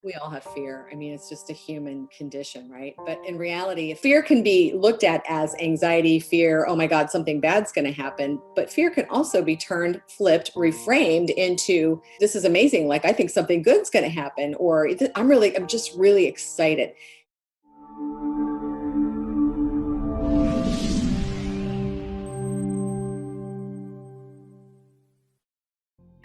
We all have fear. I mean, it's just a human condition, right? But in reality, fear can be looked at as anxiety, fear, oh my God, something bad's going to happen. But fear can also be turned, flipped, reframed into, this is amazing. Like, I think something good's going to happen, or I'm just really excited.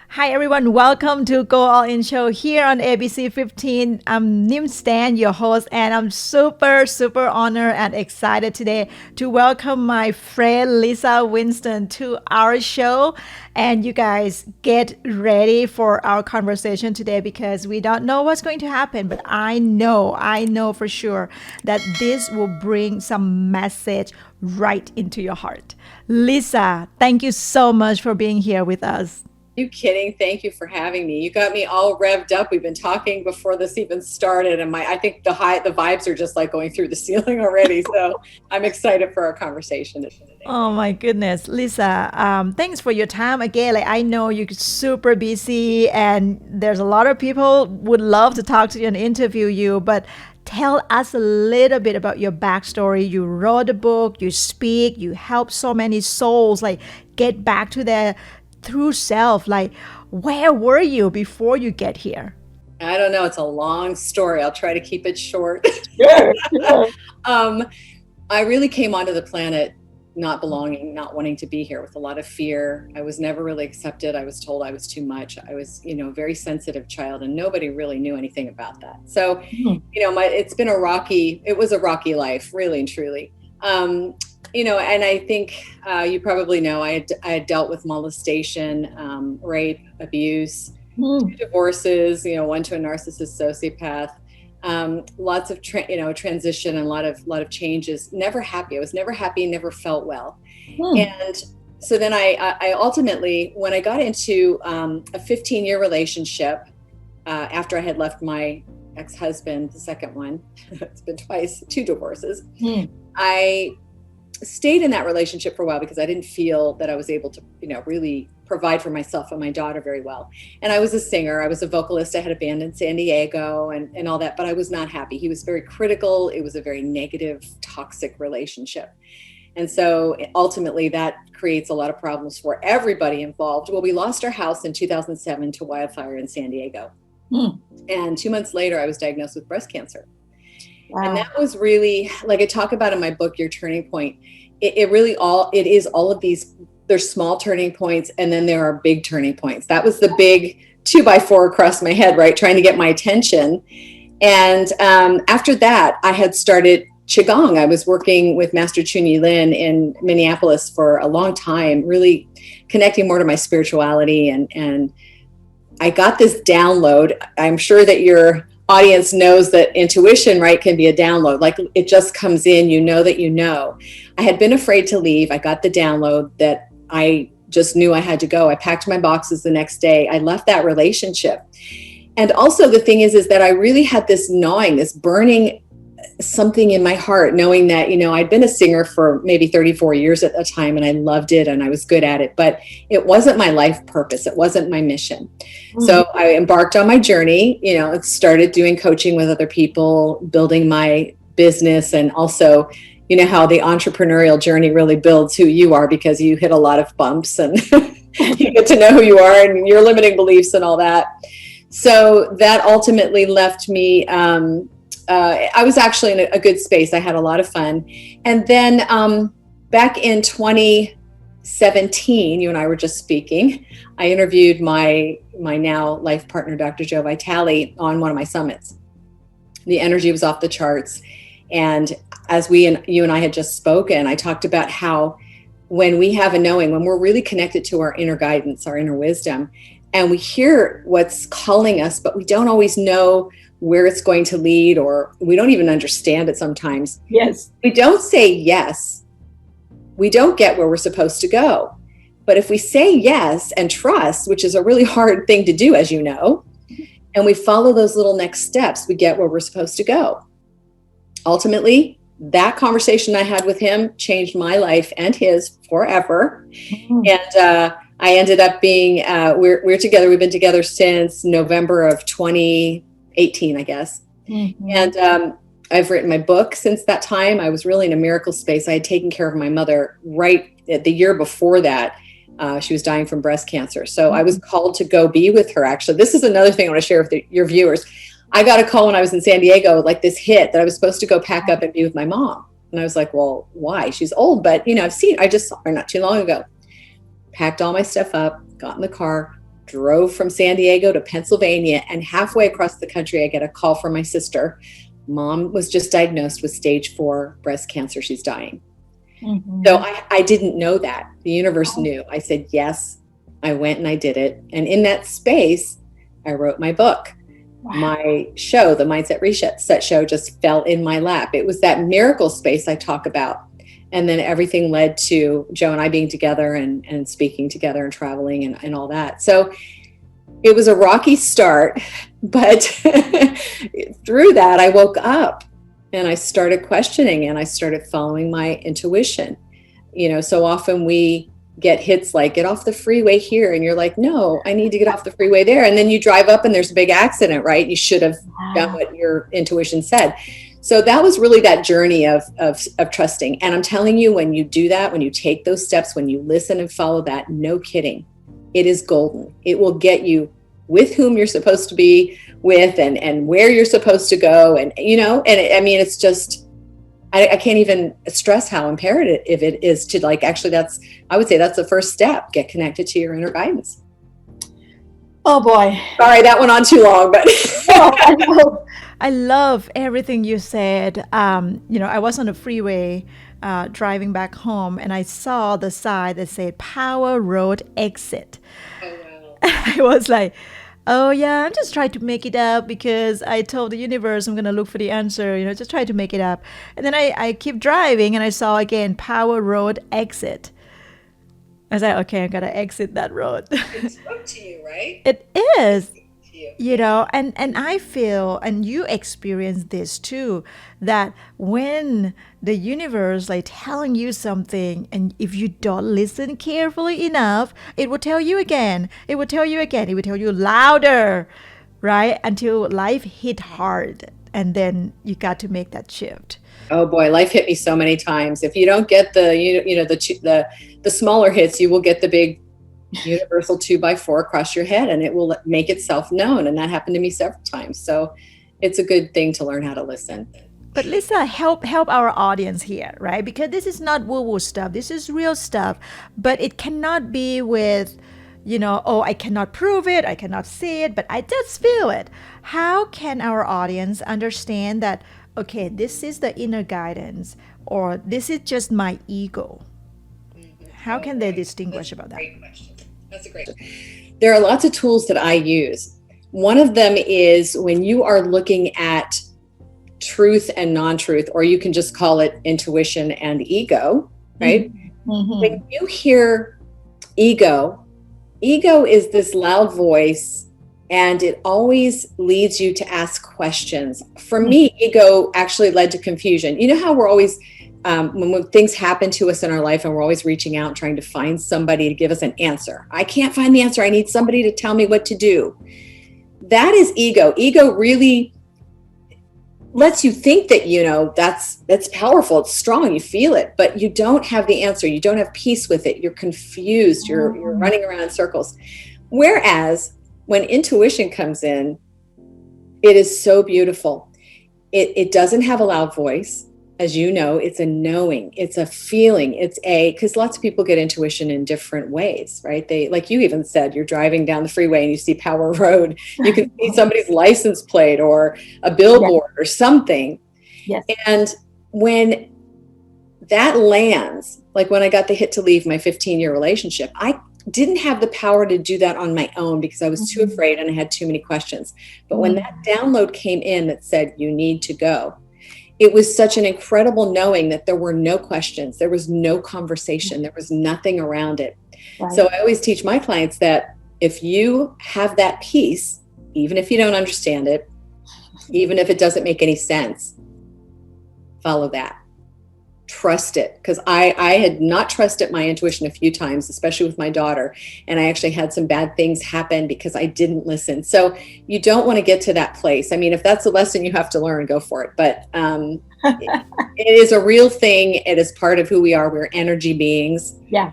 Hi everyone, welcome to Go All In Show here on ABC 15. I'm Stan, your host, and I'm super honored and excited today to welcome my friend Lisa Winston to our show. And you guys get ready for our conversation today because we don't know what's going to happen, but I know for sure that this will bring some message right into your heart. Lisa, thank you so much for being here with us. You kidding? Thank you for having me. You got me all revved up. We've been talking before this even started, and I think the vibes are just like going through the ceiling already. So I'm excited for our conversation today. Oh my goodness, Lisa, thanks for your time again. Like, I know you're super busy, and there's a lot of people would love to talk to you and interview you, but tell us a little bit about your backstory. You wrote a book, you speak, you help so many souls like get back to their true self. Like, where were you before you get here? I don't know. It's a long story. I'll try to keep it short. Sure. I really came onto the planet not belonging, not wanting to be here, with a lot of fear. I was never really accepted. I was told I was too much. I was, a very sensitive child, and nobody really knew anything about that. So, it was a rocky life, really and truly. And I think you probably know I had dealt with molestation, rape, abuse, 2 divorces, one to a narcissist sociopath, lots of transition and a lot of changes. Never happy. I was never happy. Never felt well. And so then I ultimately, when I got into a 15-year relationship after I had left my ex-husband, the second one, it's been twice, 2 divorces. I stayed in that relationship for a while because I didn't feel that I was able to, really provide for myself and my daughter very well. And I was a singer. I was a vocalist. I had a band in San Diego and all that, but I was not happy. He was very critical. It was a very negative, toxic relationship. And so ultimately that creates a lot of problems for everybody involved. Well, we lost our house in 2007 to wildfire in San Diego. And 2 months later, I was diagnosed with breast cancer. Wow. And that was really, like I talk about in my book, Your Turning Point. It is all of these, there's small turning points, and then there are big turning points. That was the big 2x4 across my head, right? Trying to get my attention. And after that, I had started Qigong. I was working with Master Chunyi Lin in Minneapolis for a long time, really connecting more to my spirituality. And I got this download. I'm sure that your audience knows that intuition, right, can be a download. Like, it just comes in, that you know. I had been afraid to leave. I got the download that I just knew I had to go. I packed my boxes the next day. I left that relationship. And also the thing is that I really had this gnawing, this burning something in my heart, knowing that, I'd been a singer for maybe 34 years at the time, and I loved it and I was good at it, but it wasn't my life purpose. It wasn't my mission. So I embarked on my journey, started doing coaching with other people, building my business, and also, how the entrepreneurial journey really builds who you are, because you hit a lot of bumps and you get to know who you are and your limiting beliefs and all that. So that ultimately left me, I was actually in a good space. I had a lot of fun. And then back in 2017, you and I were just speaking, I interviewed my now life partner, Dr. Joe Vitale, on one of my summits. The energy was off the charts. And as you and I had just spoken, I talked about how when we have a knowing, when we're really connected to our inner guidance, our inner wisdom, and we hear what's calling us, but we don't always know where it's going to lead, or we don't even understand it sometimes. Yes. We don't say yes, we don't get where we're supposed to go. But if we say yes and trust, which is a really hard thing to do, as you know, and we follow those little next steps, we get where we're supposed to go. Ultimately, that conversation I had with him changed my life and his forever. And I ended up being, we're together. We've been together since November of 2018. 18, I guess. Mm-hmm. And I've written my book since that time. I was really in a miracle space. I had taken care of my mother right at the year before that. She was dying from breast cancer. So I was called to go be with her. Actually, this is another thing I want to share with your viewers. I got a call when I was in San Diego, like this hit that I was supposed to go pack up and be with my mom. And I was like, well, why? She's old, but I just saw her not too long ago. Packed all my stuff up, got in the car, drove from San Diego to Pennsylvania, and halfway across the country, I get a call from my sister. Mom was just diagnosed with stage 4 breast cancer. She's dying. Mm-hmm. So I didn't know that. The universe knew. I said, yes. I went and I did it. And in that space, I wrote my book. Wow. My show, the Mindset Reset Show, just fell in my lap. It was that miracle space I talk about. And then everything led to Joe and I being together and speaking together and traveling and all that. So it was a rocky start, but through that, I woke up and I started questioning and I started following my intuition. So often we get hits like, get off the freeway here. And you're like, no, I need to get off the freeway there. And then you drive up and there's a big accident, right? You should have done what your intuition said. So that was really that journey of trusting. And I'm telling you, when you do that, when you take those steps, when you listen and follow that, no kidding, it is golden. It will get you with whom you're supposed to be with and where you're supposed to go. And, it's just, I can't even stress how imperative it is to I would say that's the first step. Get connected to your inner guidance. Oh boy. Sorry, that went on too long, but I love everything you said. I was on the freeway driving back home and I saw the sign that said Power Road Exit. Oh, wow. I was like, oh yeah, I'm just trying to make it up because I told the universe I'm going to look for the answer, just try to make it up. And then I keep driving and I saw again, Power Road Exit. I was like, okay, I got to exit that road. It spoke to you, right? It is. And I feel, and you experience this too, that when the universe telling you something, and if you don't listen carefully enough, it will tell you again. It will tell you again. It will tell you louder, right? Until life hit hard, and then you got to make that shift. Oh boy, life hit me so many times. If you don't get the smaller hits, you will get the big universal 2x4 across your head, and it will make itself known. And that happened to me several times. So it's a good thing to learn how to listen. But Lisa, help our audience here, right? Because this is not woo-woo stuff. This is real stuff. But it cannot be with, I cannot prove it, I cannot see it, but I just feel it. How can our audience understand that, okay, this is the inner guidance, or this is just my ego? How can they distinguish about that? Great question. That's a great question. There are lots of tools that I use. One of them is when you are looking at truth and non-truth, or you can just call it intuition and ego, right? Mm-hmm. When you hear ego is this loud voice, and it always leads you to ask questions. For me, ego actually led to confusion. You know how we're always when things happen to us in our life and we're always reaching out, trying to find somebody to give us an answer. I can't find the answer. I need somebody to tell me what to do. That is ego. Ego really lets you think that, that's powerful. It's strong. You feel it, but you don't have the answer. You don't have peace with it. You're confused. You're running around in circles. Whereas when intuition comes in, it is so beautiful. It doesn't have a loud voice. As you know, it's a knowing, it's a feeling, because lots of people get intuition in different ways, right? They, like you even said, you're driving down the freeway and you see Power Road, you can see somebody's license plate or a billboard or something. Yes. And when that lands, like when I got the hit to leave my 15-year relationship, I didn't have the power to do that on my own because I was too afraid and I had too many questions. But when that download came in that said, you need to go, it was such an incredible knowing that there were no questions, there was no conversation, there was nothing around it. Right. So I always teach my clients that if you have that peace, even if you don't understand it, even if it doesn't make any sense, follow that. trust it, because I had not trusted my intuition a few times, especially with my daughter. And I actually had some bad things happen because I didn't listen. So you don't want to get to that place. I mean, if that's a lesson you have to learn, go for it. But it is a real thing. It is part of who we are. We're energy beings. Yeah.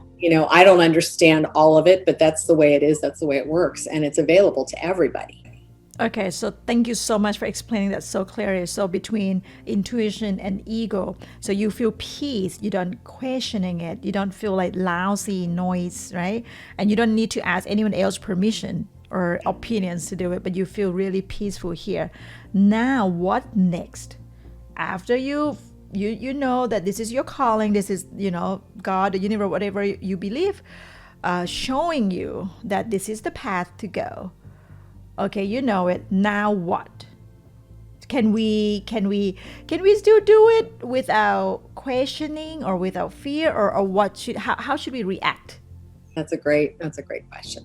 I don't understand all of it, but that's the way it is. That's the way it works. And it's available to everybody. Okay, so thank you so much for explaining that so clearly. So between intuition and ego, so you feel peace, you don't questioning it, you don't feel like lousy noise, right? And you don't need to ask anyone else permission or opinions to do it, but you feel really peaceful here. Now, what next? After you know that this is your calling, this is, God, the universe, whatever you believe, showing you that this is the path to go. Okay, you know it. Now what? Can we still do it without questioning or without fear, or what how should we react? That's a great question.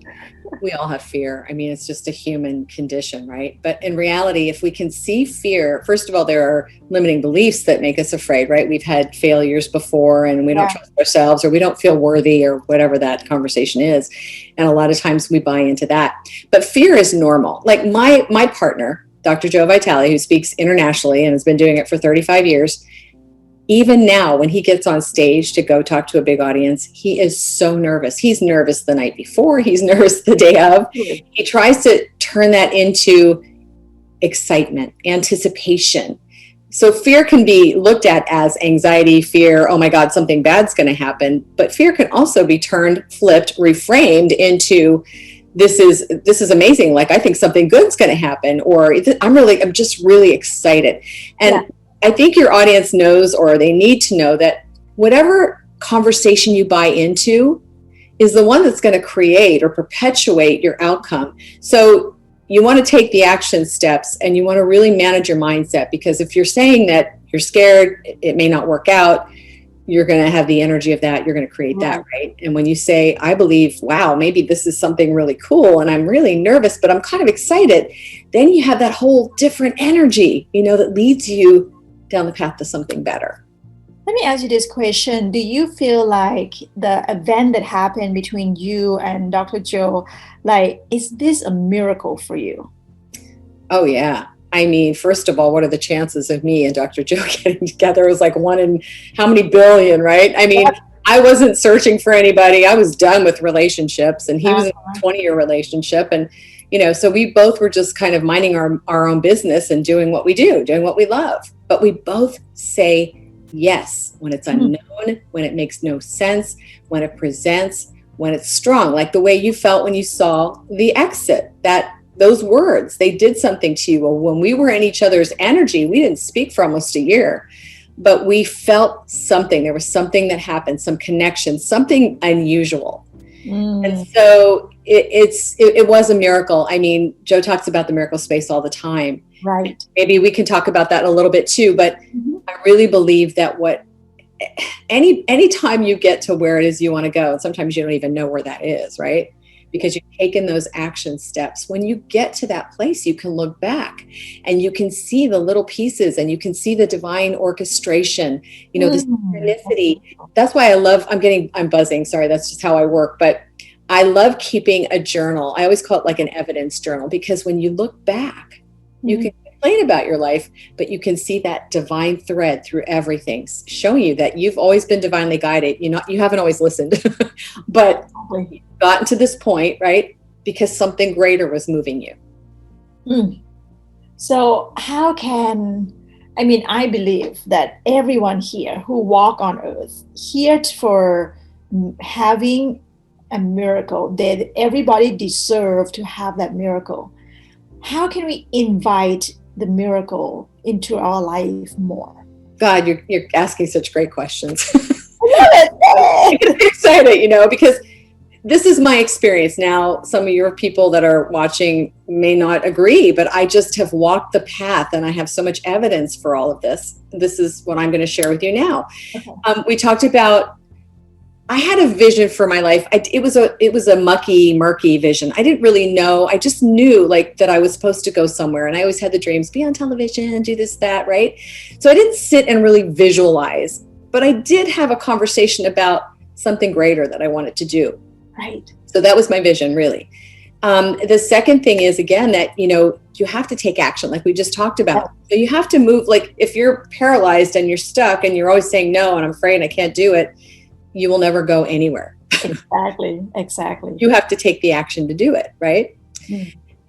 We all have fear. I mean, it's just a human condition, right? But in reality, if we can see fear, first of all, there are limiting beliefs that make us afraid, right? We've had failures before and we don't trust ourselves, or we don't feel worthy, or whatever that conversation is. And a lot of times we buy into that. But fear is normal. Like my partner, Dr. Joe Vitale, who speaks internationally and has been doing it for 35 years, even now, when he gets on stage to go talk to a big audience, he is so nervous. He's nervous the night before. He's nervous the day of. He tries to turn that into excitement, anticipation. So fear can be looked at as anxiety, fear, oh my God, something bad's going to happen. But fear can also be turned, flipped, reframed into this is amazing. Like, I think something good's going to happen, or I'm just really excited. And I think your audience knows, or they need to know, that whatever conversation you buy into is the one that's going to create or perpetuate your outcome. So you want to take the action steps, and you want to really manage your mindset, because if you're saying that you're scared, it may not work out, you're going to have the energy of that. You're going to create that, right? And when you say, I believe, wow, maybe this is something really cool, and I'm really nervous, but I'm kind of excited, then you have that whole different energy, that leads you down the path to something better. Let me ask you this question. Do you feel like the event that happened between you and Dr. Joe, is this a miracle for you? Oh, yeah. I mean, first of all, what are the chances of me and Dr. Joe getting together? It was like 1 in how many billion, right? I mean, I wasn't searching for anybody. I was done with relationships, and he was in a 20-year relationship. And, so we both were just kind of minding our own business and doing what we do, doing what we love. But we both say yes when it's unknown, when it makes no sense, when it presents, when it's strong, like the way you felt when you saw the exit, those words, they did something to you. Well, when we were in each other's energy, we didn't speak for almost a year, but we felt something. There was something that happened, some connection, something unusual. And so it was a miracle. I mean, Joe talks about the miracle space all the time. Right. Maybe we can talk about that a little bit too, but I really believe that any time you get to where it is you want to go, and sometimes you don't even know where that is, right? Because you've taken those action steps. When you get to that place, you can look back and you can see the little pieces, and you can see the divine orchestration, the synchronicity. That's why I'm buzzing. Sorry, that's just how I work. But I love keeping a journal. I always call it like an evidence journal, because when you look back, you can complain about your life, but you can see that divine thread through everything, showing you that you've always been divinely guided. You haven't always listened, but you've gotten to this point, right? Because something greater was moving you. So I believe that everyone here who walk on earth, here for having a miracle, that everybody deserves to have that miracle. How can we invite the miracle into our life more? God, you're asking such great questions. I love it. I'm excited, because this is my experience. Now, some of your people that are watching may not agree, but I just have walked the path, and I have so much evidence for all of this. This is what I'm going to share with you now. Okay. We talked about, I had a vision for my life. It was a murky vision. I didn't really know. I just knew that I was supposed to go somewhere. And I always had the dreams, be on television, do this, that, right? So I didn't sit and really visualize. but I did have a conversation about something greater that I wanted to do. Right. So that was my vision, really. The second thing is, again, that, you have to take action, like we just talked about. So you have to move. Like if you're paralyzed and you're stuck and you're always saying no, and I'm afraid I can't do it, you will never go anywhere. Exactly. You have to take the action to do it, right?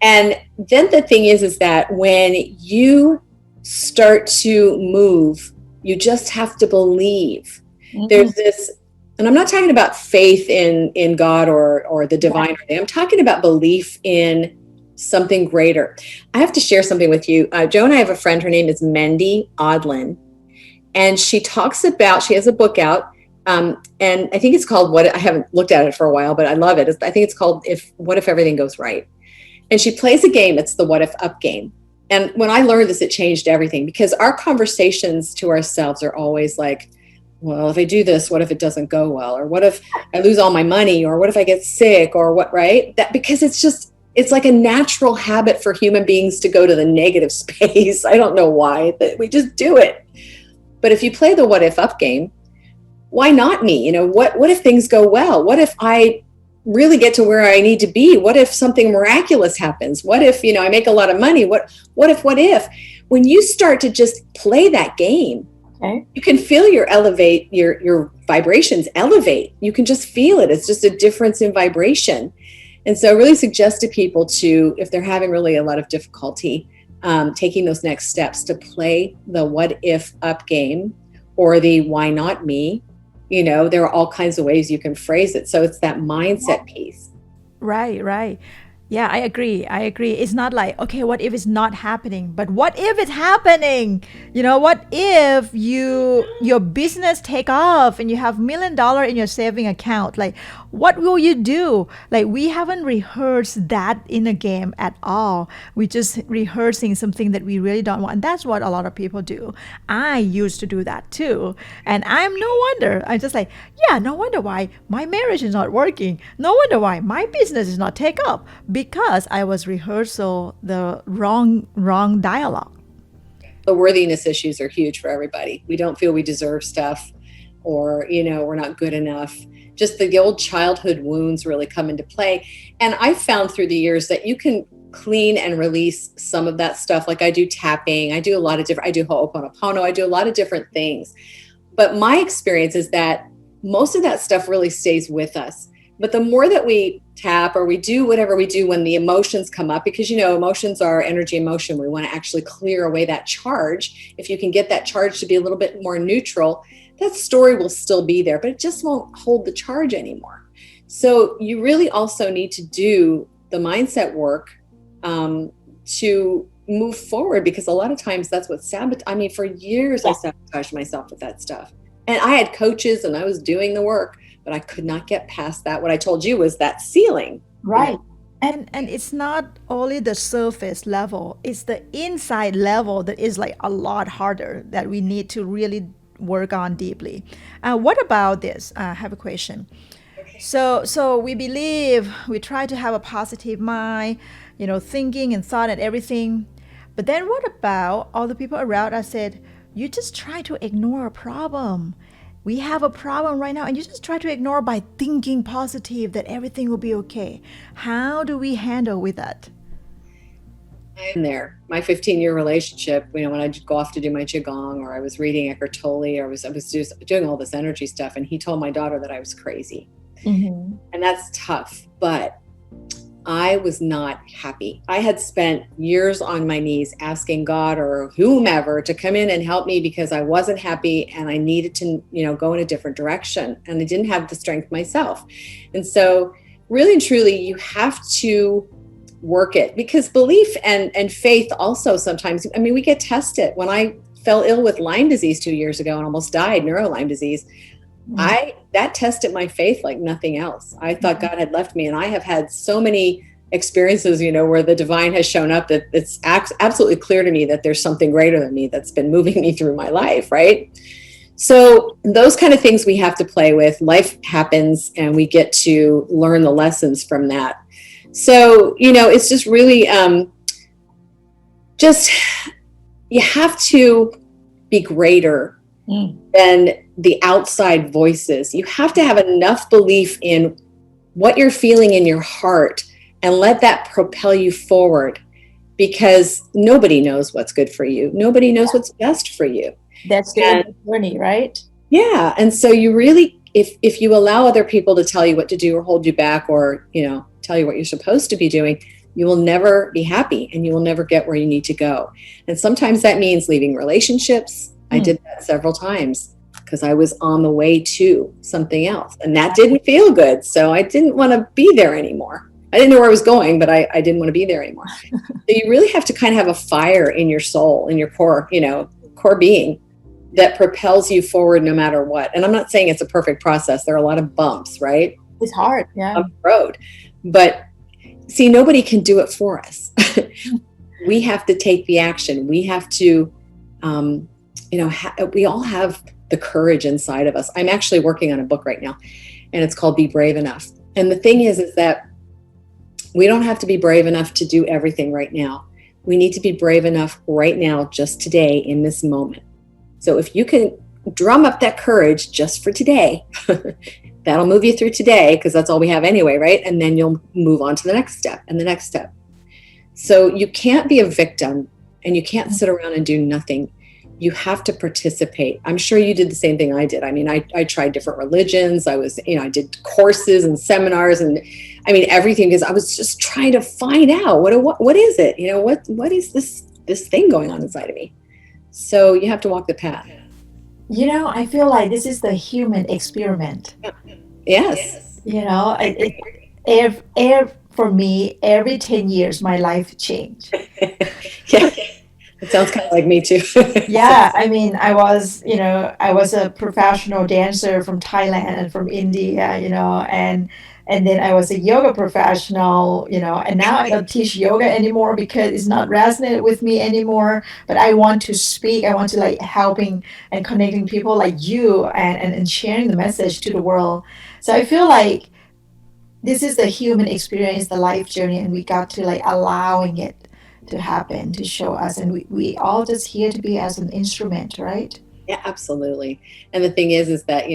And then the thing is that when you start to move, you just have to believe. There's this, and I'm not talking about faith in God or the divine. I'm talking about belief in something greater. I have to share something with you. Joe and I have a friend, her name is Mendy Odlin, and she has a book out, and I think it's called I haven't looked at it for a while, but I love it. I think it's called What If Everything Goes Right? And she plays a game. It's the What If Up game. And when I learned this, it changed everything, because our conversations to ourselves are always like, well, if I do this, what if it doesn't go well? Or what if I lose all my money? Or what if I get sick? Or what, right? Because it's like a natural habit for human beings to go to the negative space. I don't know why, but we just do it. But if you play the What If Up game, why not me? What if things go well? What if I really get to where I need to be? What if something miraculous happens? What if, I make a lot of money? What if? When you start to just play that game, you can feel your vibrations elevate. You can just feel it. It's just a difference in vibration. And so I really suggest to people to, if they're having really a lot of difficulty taking those next steps, to play the What If Up game or the Why Not Me. There are all kinds of ways you can phrase it. So it's that mindset piece. Right. Yeah, I agree. It's not like, okay, what if it's not happening? But what if it's happening? What if your business take off and you have $1 million in your saving account? Like, what will you do? Like, we haven't rehearsed that in a game at all. We're just rehearsing something that we really don't want. And that's what a lot of people do. I used to do that too. And I'm just like, yeah, no wonder why my marriage is not working. No wonder why my business is not take up. Because I was rehearsing the wrong dialogue. The worthiness issues are huge for everybody. We don't feel we deserve stuff, or, we're not good enough. Just the old childhood wounds really come into play. And I found through the years that you can clean and release some of that stuff. Like I do tapping, I do Ho'oponopono, I do a lot of different things. But my experience is that most of that stuff really stays with us. But the more that we tap or we do whatever we do when the emotions come up, because, emotions are energy in motion. We want to actually clear away that charge. If you can get that charge to be a little bit more neutral, that story will still be there, but it just won't hold the charge anymore. So you really also need to do the mindset work to move forward, because a lot of times that's what for years I sabotaged myself with that stuff. And I had coaches and I was doing the work, but I could not get past that. What I told you was that ceiling. Right. And it's not only the surface level, it's the inside level that is like a lot harder, that we need to really work on deeply. What about this? I have a question. Okay. So we try to have a positive mind, thinking and thought and everything. But then what about all the people around us said, you just try to ignore a problem. We have a problem right now, and you just try to ignore by thinking positive that everything will be okay. How do we handle with that? I'm there. My 15-year relationship, when I'd go off to do my Qigong, or I was reading Eckhart Tolle, or I was just doing all this energy stuff, and he told my daughter that I was crazy. Mm-hmm. And that's tough, but I was not happy. I had spent years on my knees asking God or whomever to come in and help me, because I wasn't happy and I needed to, go in a different direction, and I didn't have the strength myself. And so really and truly, you have to work it, because belief and faith also sometimes, we get tested. When I fell ill with Lyme disease 2 years ago and almost died, neuro-Lyme disease, that tested my faith like nothing else. I thought God had left me, and I have had so many experiences, where the divine has shown up, that it's absolutely clear to me that there's something greater than me that's been moving me through my life, right? So those kind of things we have to play with. Life happens, and we get to learn the lessons from that. So, it's just really, you have to be greater than the outside voices. You have to have enough belief in what you're feeling in your heart and let that propel you forward, because nobody knows what's good for you. Nobody knows what's best for you. That's the journey, right? Yeah. And so you really, if you allow other people to tell you what to do or hold you back, or, tell you what you're supposed to be doing, you will never be happy and you will never get where you need to go. And sometimes that means leaving relationships. I did that several times because I was on the way to something else and that didn't feel good. So I didn't want to be there anymore. I didn't know where I was going, but I didn't want to be there anymore. So you really have to kind of have a fire in your soul, in your core, core being that propels you forward no matter what. And I'm not saying it's a perfect process. There are a lot of bumps, right? It's hard, yeah. On the road. But see, nobody can do it for us. We have to take the action. We have to, we all have the courage inside of us. I'm actually working on a book right now, and it's called Be Brave Enough. And the thing is that we don't have to be brave enough to do everything right now. We need to be brave enough right now, just today, in this moment. So if you can drum up that courage just for today, that'll move you through today, because that's all we have anyway, right? And then you'll move on to the next step and the next step. So you can't be a victim and you can't sit around and do nothing. You have to participate. I'm sure you did the same thing I did. I mean, I tried different religions. I did courses and seminars and everything, because I was just trying to find out what is it? What is this thing going on inside of me? So you have to walk the path. I feel like this is the human experiment. Yes. For me, every 10 years, my life changed. Yeah. It sounds kind of like me too. Yeah, I was a professional dancer from Thailand and from India, and then I was a yoga professional, and now I don't teach yoga anymore because it's not resonated with me anymore. But I want to speak. I want to helping and connecting people like you and sharing the message to the world. So I feel like this is the human experience, the life journey, and we got to allowing it to happen, to show us, and we all just here to be as an instrument, right? Yeah, absolutely. And the thing is that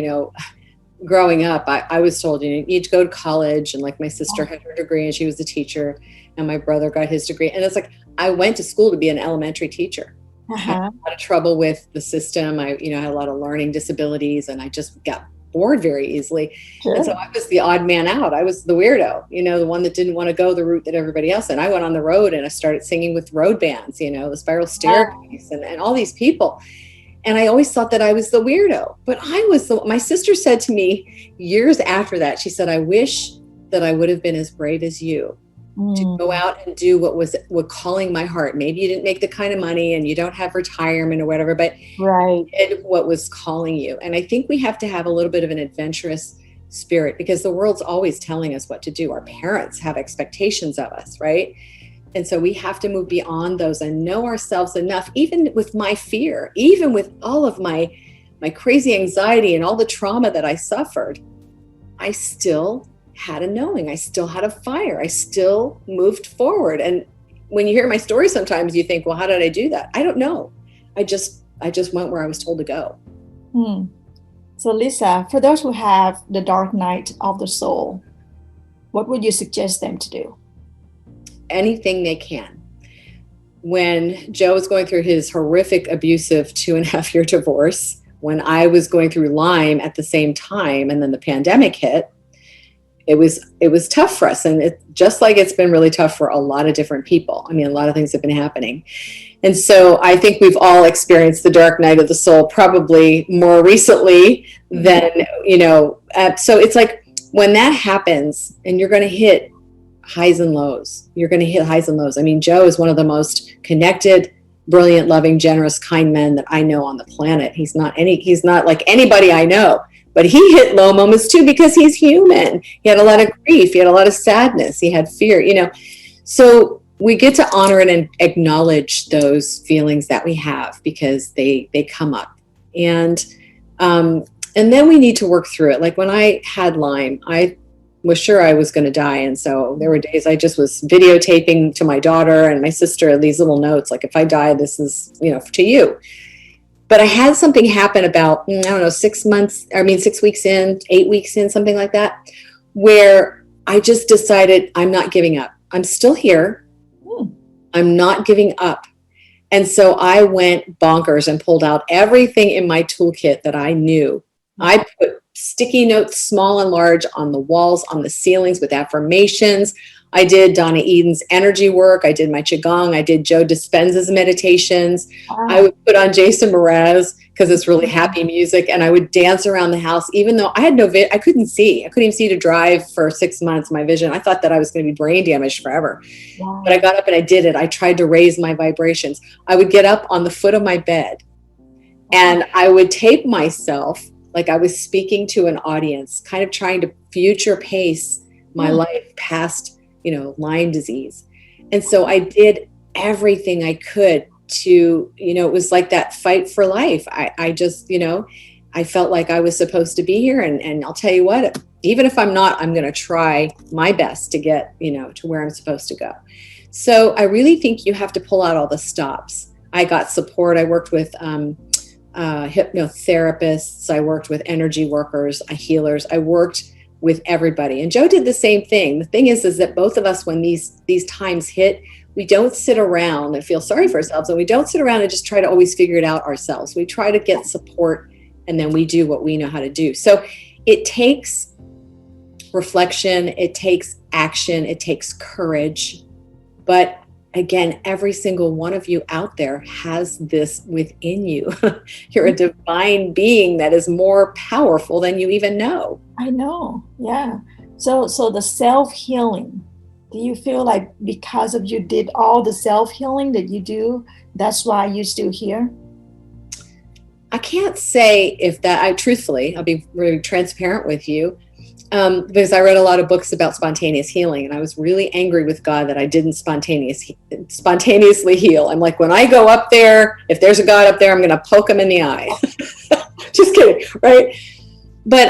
growing up, I was told you need to go to college, and my sister had her degree and she was a teacher, and my brother got his degree, and it's I went to school to be an elementary teacher. I had a lot of trouble with the system. I had a lot of learning disabilities, and I just got bored very easily. Sure. And so I was the odd man out. I was the weirdo, the one that didn't want to go the route that everybody else. And I went on the road and I started singing with road bands, the Spiral Staircase and all these people. And I always thought that I was the weirdo, but my sister said to me years after that, she said, I wish that I would have been as brave as you to go out and do what calling my heart. Maybe you didn't make the kind of money and you don't have retirement or whatever, but right. You did what was calling you. And I think we have to have a little bit of an adventurous spirit, because the world's always telling us what to do. Our parents have expectations of us, right? And so we have to move beyond those and know ourselves enough, even with my fear, even with all of my crazy anxiety and all the trauma that I suffered. I still had a knowing. I still had a fire. I still moved forward. And when you hear my story, sometimes you think, well, how did I do that? I don't know. I just went where I was told to go. So Lisa, for those who have the dark night of the soul, what would you suggest them to do? Anything they can. When Joe was going through his horrific, abusive 2.5-year divorce, when I was going through Lyme at the same time, and then the pandemic hit, it was tough for us. And just like it's been really tough for a lot of different people. A lot of things have been happening. And so I think we've all experienced the dark night of the soul, probably more recently than, so it's when that happens and you're going to hit highs and lows, Joe is one of the most connected, brilliant, loving, generous, kind men that I know on the planet. He's not like anybody I know. But he hit low moments too, because he's human. He had a lot of grief. He had a lot of sadness. He had fear, So we get to honor and acknowledge those feelings that we have, because they come up. And then we need to work through it. Like when I had Lyme, I was sure I was going to die. And so there were days I just was videotaping to my daughter and my sister these little notes, like, if I die, this is, to you. But I had something happen about, I don't know, 6 weeks in, 8 weeks in, something like that, where I just decided I'm not giving up. I'm still here. I'm not giving up. And so I went bonkers and pulled out everything in my toolkit that I knew. I put sticky notes, small and large, on the walls, on the ceilings with affirmations. I did Donna Eden's energy work. I did my Qigong. I did Joe Dispenza's meditations. Wow. I would put on Jason Mraz because it's really happy music. And I would dance around the house, even though I had I couldn't see. I couldn't even see to drive for 6 months, my vision. I thought that I was going to be brain damaged forever. Wow. But I got up and I did it. I tried to raise my vibrations. I would get up on the foot of my bed and I would tape myself like I was speaking to an audience, kind of trying to future pace my life past, Lyme disease. And so I did everything I could to, it was like that fight for life. I just, I felt like I was supposed to be here. And I'll tell you what, even if I'm not, I'm going to try my best to get, to where I'm supposed to go. So I really think you have to pull out all the stops. I got support. I worked with hypnotherapists. I worked with energy workers, healers. I worked with everybody. And Joe did the same thing. The thing is that both of us, when these times hit, we don't sit around and feel sorry for ourselves. And we don't sit around and just try to always figure it out ourselves. We try to get support, and then we do what we know how to do. So it takes reflection, it takes action, it takes courage. But again, every single one of you out there has this within you. You're a divine being that is more powerful than you even know. I know. Yeah. So the self-healing, do you feel like because of you did all the self-healing that you do, that's why you're still here? I can't say if that, truthfully, I'll be really transparent with you. Because I read a lot of books about spontaneous healing, and I was really angry with God that I didn't spontaneously heal. I'm like, when I go up there, if there's a God up there, I'm going to poke him in the eye. Just kidding, right? But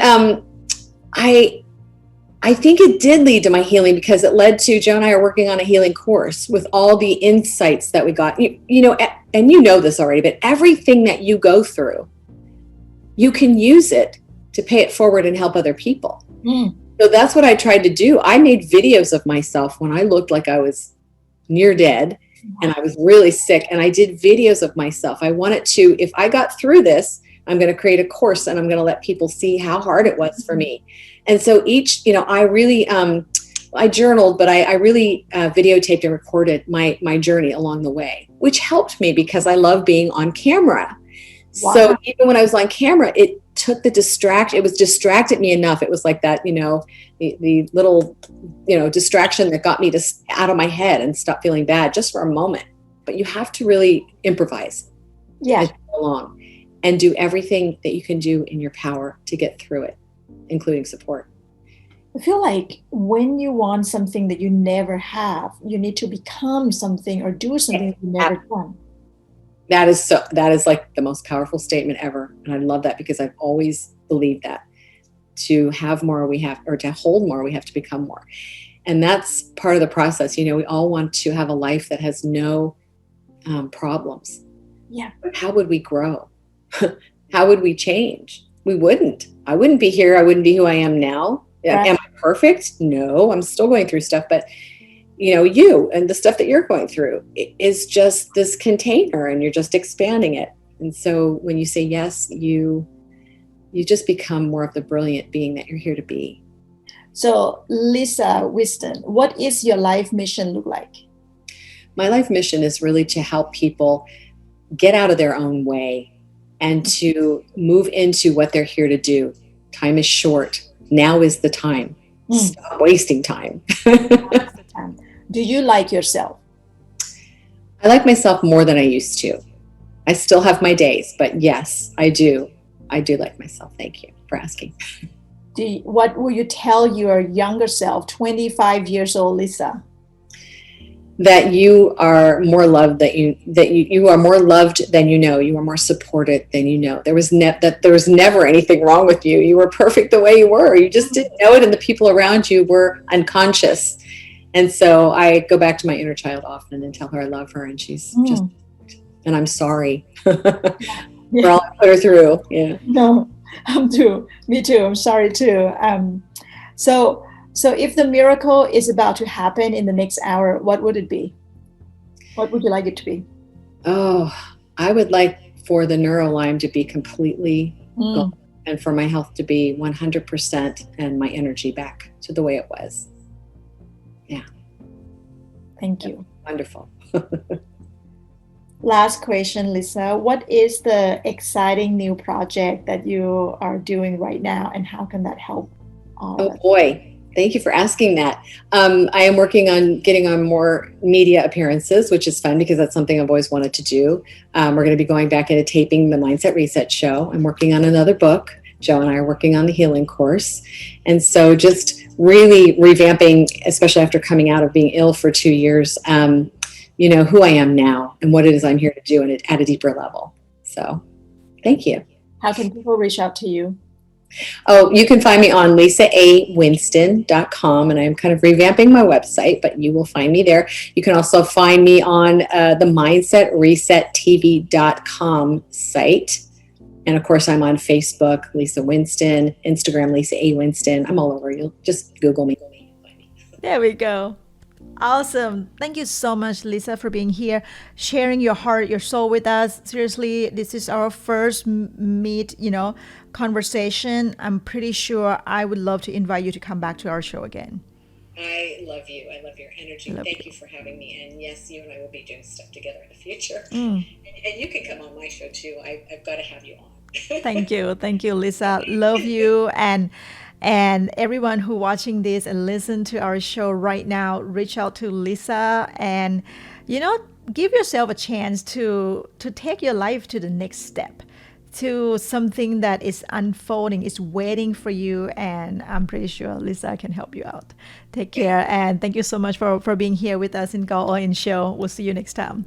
I think it did lead to my healing, because it led to, Joe and I are working on a healing course with all the insights that we got. And you know this already, but everything that you go through, you can use it to pay it forward and help other people. So that's what I tried to do. I made videos of myself when I looked like I was near dead and I was really sick. And I did videos of myself. I wanted to, if I got through this, I'm going to create a course and I'm going to let people see how hard it was for me. And so I really, I journaled, but I really videotaped and recorded my journey along the way, which helped me because I love being on camera. Wow. So even when I was on camera, it took it was distracted me enough. It was like that, the little, distraction that got me out of my head and stop feeling bad just for a moment. But you have to really improvise as you go along and do everything that you can do in your power to get through it, including support. I feel like when you want something that you never have, you need to become something or do something you never done. That is like the most powerful statement ever. And I love that because I've always believed that to have more, to hold more, we have to become more. And that's part of the process. We all want to have a life that has no problems. Yeah. But how would we grow? How would we change? We wouldn't. I wouldn't be here. I wouldn't be who I am now. Right. Am I perfect? No, I'm still going through stuff, but you and the stuff that you're going through is just this container and you're just expanding it. And so when you say yes, you just become more of the brilliant being that you're here to be. So Lisa Winston, what is your life mission look like? My life mission is really to help people get out of their own way and to move into what they're here to do. Time is short. Now is the time. Stop wasting time. Do you like yourself? I like myself more than I used to. I still have my days, but yes, I do. I do like myself. Thank you for asking. What will you tell your younger self, 25 years old Lisa? That you are more loved, that you are more loved than you know. You are more supported than you know. There was never anything wrong with you. You were perfect the way you were. You just didn't know it, and the people around you were unconscious. And so I go back to my inner child often and tell her I love her, and she's just, and I'm sorry. for all I put her through. Yeah. No, me too. I'm sorry too. So if the miracle is about to happen in the next hour, what would it be? What would you like it to be? Oh, I would like for the NeuroLime to be completely gone and for my health to be 100% and my energy back to the way it was. Yeah. Thank you. Wonderful. Last question, Lisa. What is the exciting new project that you are doing right now, and how can that help all of us? Boy. Thank you for asking that. I am working on getting on more media appearances, which is fun because that's something I've always wanted to do. We're going to be going back into taping the Mindset Reset show. I'm working on another book. Joe and I are working on the healing course. And so just really revamping, especially after coming out of being ill for 2 years, who I am now and what it is I'm here to do and at a deeper level. So thank you. How can people reach out to you? Oh, you can find me on lisaawinston.com, and I'm kind of revamping my website, but you will find me there. You can also find me on the mindsetresettv.com site. And of course, I'm on Facebook, Lisa Winston, Instagram, Lisa A. Winston. I'm all over. You'll just Google me. There we go. Awesome. Thank you so much, Lisa, for being here, sharing your heart, your soul with us. Seriously, this is our first conversation. I'm pretty sure I would love to invite you to come back to our show again. I love you. I love your energy. Thank you for having me. And yes, you and I will be doing stuff together in the future. And you can come on my show too. I've got to have you on. Thank you. Thank you, Lisa. Love you. And everyone who watching this and listen to our show right now, reach out to Lisa and, give yourself a chance to take your life to the next step, to something that is unfolding, is waiting for you. And I'm pretty sure Lisa can help you out. Take care. And thank you so much for being here with us in Go All In Show. We'll see you next time.